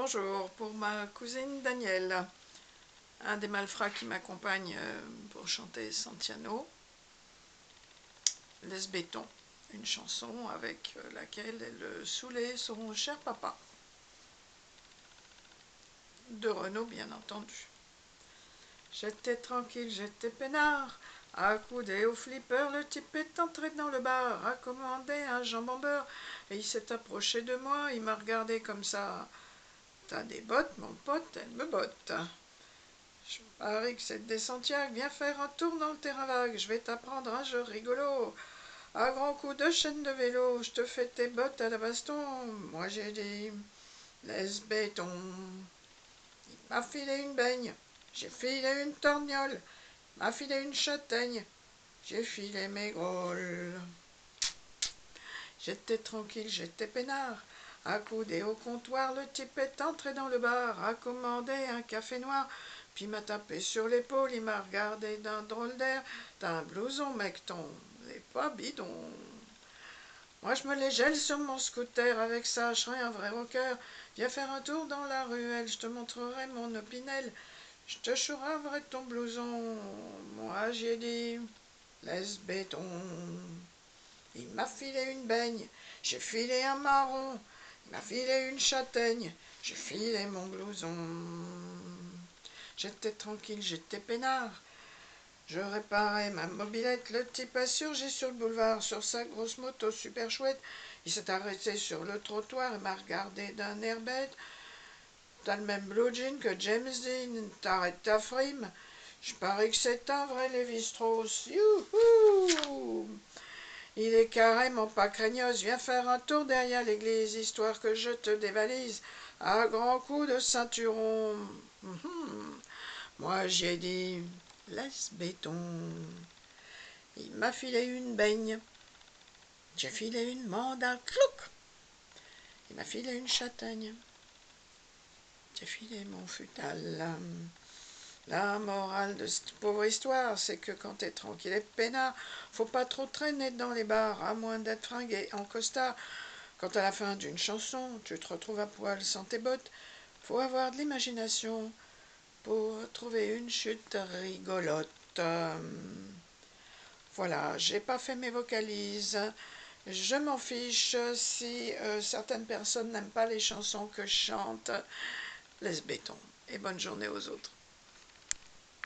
Bonjour, pour ma cousine Danielle, un des malfrats qui m'accompagne pour chanter Santiano, Laisse béton, une chanson avec laquelle elle saoulait son cher papa, de Renaud bien entendu. J'étais tranquille, j'étais peinard, accoudé au flipper, le type est entré dans le bar, a commandé un jambon beurre, et il s'est approché de moi, il m'a regardé comme ça. T'as des bottes, mon pote, elles me bottent. Je parie que c'est des Santiago, viens faire un tour dans le terrain vague, je vais t'apprendre un jeu rigolo. À grands coups de chaîne de vélo, je te fais tes bottes à la baston. Moi j'ai dit, laisse béton. Il m'a filé une baigne, j'ai filé une torgnole, il m'a filé une châtaigne, j'ai filé mes grolles. J'étais tranquille, j'étais peinard. Accoudé au comptoir, le type est entré dans le bar, a commandé un café noir, puis m'a tapé sur l'épaule, il m'a regardé d'un drôle d'air. T'as un blouson, mec, ton n'est pas bidon. Moi, je me les gèle sur mon scooter, avec ça, je serai un vrai rocker. Viens faire un tour dans la ruelle, je te montrerai mon opinel. Je te chouraverai ton blouson. Moi, j'ai dit, laisse béton. Il m'a filé une baigne, j'ai filé un marron, il m'a filé une châtaigne, j'ai filé mon blouson. J'étais tranquille, j'étais peinard, je réparais ma mobilette, le type a surgi sur le boulevard, sur sa grosse moto super chouette. Il s'est arrêté sur le trottoir et m'a regardé d'un air bête. T'as le même blue jean que James Dean, t'arrêtes ta frime. Je parie que c'est un vrai Lévi-Strauss. Youhou! Il est carrément pas craignos, viens faire un tour derrière l'église, histoire que je te dévalise, à grands coups de ceinturon. Moi j'ai dit, laisse béton. Il m'a filé une baigne, j'ai filé une mandarine, clouc. Il m'a filé une châtaigne, j'ai filé mon futal. La morale de cette pauvre histoire, c'est que quand t'es tranquille et peinard, faut pas trop traîner dans les bars, à moins d'être fringué en costard. Quand à la fin d'une chanson, tu te retrouves à poil sans tes bottes, faut avoir de l'imagination pour trouver une chute rigolote. Voilà, j'ai pas fait mes vocalises. Je m'en fiche si certaines personnes n'aiment pas les chansons que je chante. Laisse béton et bonne journée aux autres.